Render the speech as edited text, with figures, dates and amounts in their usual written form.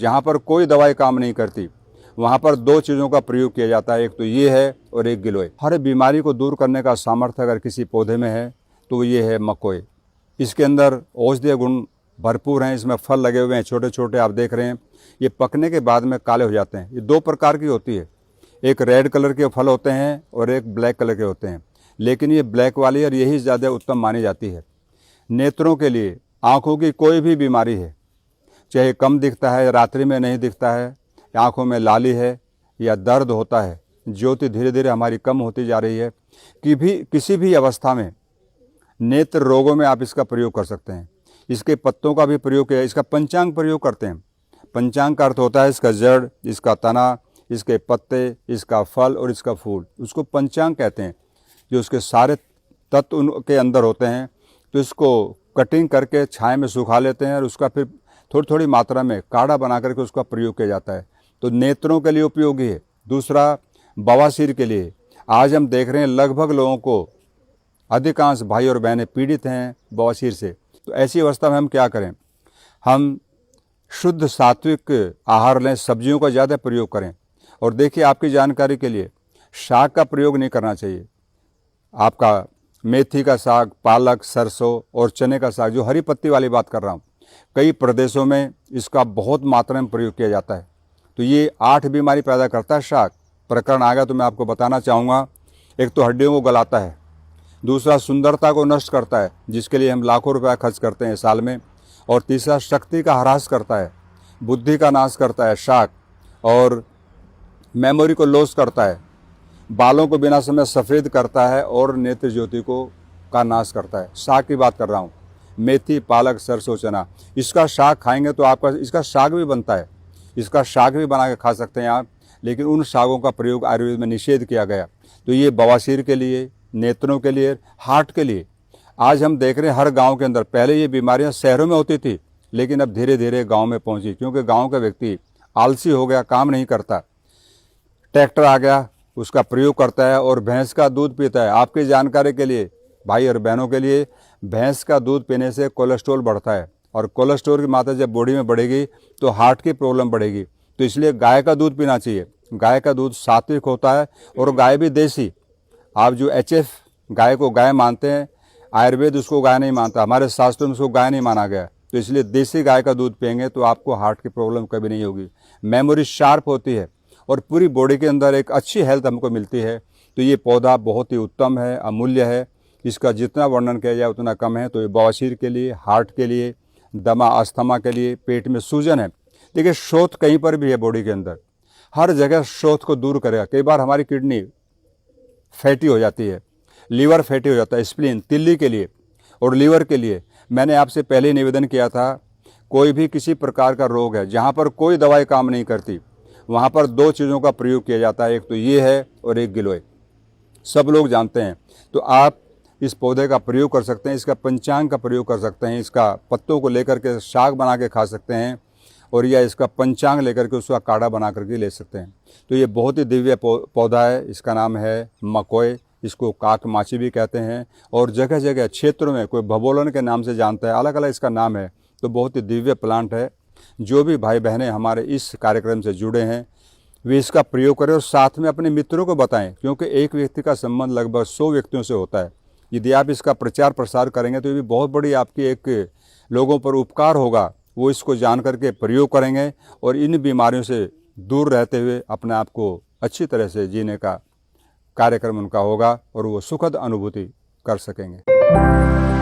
जहाँ पर कोई दवाई काम नहीं करती वहाँ पर दो चीज़ों का प्रयोग किया जाता है, एक तो ये है और एक गिलोय। हर बीमारी को दूर करने का सामर्थ्य अगर किसी पौधे में है तो ये है मकोए। इसके अंदर औषधीय गुण भरपूर हैं। इसमें फल लगे हुए हैं छोटे छोटे, आप देख रहे हैं। ये पकने के बाद में काले हो जाते हैं। ये दो प्रकार की होती है, एक रेड कलर के फल होते हैं और एक ब्लैक कलर के होते हैं, लेकिन ये ब्लैक वाली और यही ज़्यादा उत्तम मानी जाती है। नेत्रों के लिए, आँखों की कोई भी बीमारी है, चाहे कम दिखता है, रात्रि में नहीं दिखता है, आँखों में लाली है या दर्द होता है, ज्योति धीरे धीरे हमारी कम होती जा रही है, किसी भी अवस्था में नेत्र रोगों में आप इसका प्रयोग कर सकते हैं। इसके पत्तों का भी प्रयोग किया, इसका पंचांग प्रयोग करते हैं। पंचांग का अर्थ होता है इसका जड़, इसका तना, इसके पत्ते, इसका फल और इसका फूल, उसको पंचांग कहते हैं। जो उसके सारे तत्व उनके अंदर होते हैं, तो इसको कटिंग करके छाया में सुखा लेते हैं और उसका फिर थोड़ी थोड़ी मात्रा में काढ़ा बना करके उसका प्रयोग किया जाता है। तो नेत्रों के लिए उपयोगी है। दूसरा, बवासीर के लिए। आज हम देख रहे हैं लगभग लोगों को, अधिकांश भाई और बहनें पीड़ित हैं बवासीर से। तो ऐसी अवस्था में हम क्या करें? हम शुद्ध सात्विक आहार लें, सब्जियों का ज़्यादा प्रयोग करें। और देखिए, आपकी जानकारी के लिए, साग का प्रयोग नहीं करना चाहिए। आपका मेथी का साग, पालक, सरसों और चने का साग, जो हरी पत्ती वाली बात कर रहा हूँ, कई प्रदेशों में इसका बहुत मात्रा में प्रयोग किया जाता है। तो ये 8 बीमारी पैदा करता है साग। प्रकरण आ गया तो मैं आपको बताना चाहूँगा। एक तो हड्डियों को गलाता है, दूसरा सुंदरता को नष्ट करता है, जिसके लिए हम लाखों रुपया खर्च करते हैं साल में, और तीसरा शक्ति का ह्रास करता है, बुद्धि का नाश करता है साग, और मेमोरी को लॉस करता है, बालों को बिना समय सफ़ेद करता है और नेत्र ज्योति को का नाश करता है। साग की बात कर रहा हूँ, मेथी, पालक, सरसों, चना। इसका साग खाएंगे तो आपका, इसका साग भी बनता है, इसका साग भी बना के खा सकते हैं आप, लेकिन उन सागों का प्रयोग आयुर्वेद में निषेध किया गया। तो ये बवासीर के लिए, नेत्रों के लिए, हार्ट के लिए। आज हम देख रहे हैं हर गांव के अंदर, पहले ये बीमारियां शहरों में होती थी, लेकिन अब धीरे धीरे गांव में पहुंची, क्योंकि गांव का व्यक्ति आलसी हो गया, काम नहीं करता। ट्रैक्टर आ गया, उसका प्रयोग करता है और भैंस का दूध पीता है। आपकी जानकारी के लिए, भाई और बहनों के लिए, भैंस का दूध पीने से कोलेस्ट्रॉल बढ़ता है, और कोलेस्ट्रॉल की मात्रा जब बॉडी में बढ़ेगी तो हार्ट की प्रॉब्लम बढ़ेगी। तो इसलिए गाय का दूध पीना चाहिए। गाय का दूध सात्विक होता है और गाय भी देसी। आप जो HF गाय को गाय मानते हैं, आयुर्वेद उसको गाय नहीं मानता, हमारे शास्त्रों में उसको गाय नहीं माना गया। तो इसलिए देसी गाय का दूध पिएंगे तो आपको हार्ट की प्रॉब्लम कभी नहीं होगी। मेमोरी शार्प होती है और पूरी बॉडी के अंदर एक अच्छी हेल्थ हमको मिलती है। तो ये पौधा बहुत ही उत्तम है, अमूल्य है। इसका जितना वर्णन किया जाए उतना कम है। तो ये बवासीर के लिए, हार्ट के लिए, दमा, अस्थमा के लिए, पेट में सूजन है। देखिए, शोथ कहीं पर भी है बॉडी के अंदर, हर जगह शोथ को दूर करेगा। कई बार हमारी किडनी फैटी हो जाती है, लीवर फैटी हो जाता है, स्प्लीन, तिल्ली के लिए और लीवर के लिए मैंने आपसे पहले ही निवेदन किया था, कोई भी किसी प्रकार का रोग है जहाँ पर कोई दवाई काम नहीं करती, वहाँ पर दो चीज़ों का प्रयोग किया जाता है, एक तो ये है और एक गिलोय। सब लोग जानते हैं। तो आप इस पौधे का प्रयोग कर सकते हैं, इसका पंचांग का प्रयोग कर सकते हैं, इसका पत्तों को लेकर के साग बना के खा सकते हैं, और या इसका पंचांग लेकर के उसका काढ़ा बना करके ले सकते हैं। तो ये बहुत ही दिव्य पौधा है। इसका नाम है मकोय। इसको काक माची भी कहते हैं, और जगह जगह क्षेत्रों में कोई भबोलन के नाम से जानता है, अलग अलग इसका नाम है। तो बहुत ही दिव्य प्लांट है। जो भी भाई बहनें हमारे इस कार्यक्रम से जुड़े हैं वे इसका प्रयोग करें और साथ में अपने मित्रों को बताएं, क्योंकि एक व्यक्ति का संबंध लगभग 100 व्यक्तियों से होता है। यदि आप इसका प्रचार प्रसार करेंगे तो ये भी बहुत बड़ी आपकी एक लोगों पर उपकार होगा। वो इसको जान करके प्रयोग करेंगे और इन बीमारियों से दूर रहते हुए अपने आप को अच्छी तरह से जीने का कार्यक्रम उनका होगा और वो सुखद अनुभूति कर सकेंगे।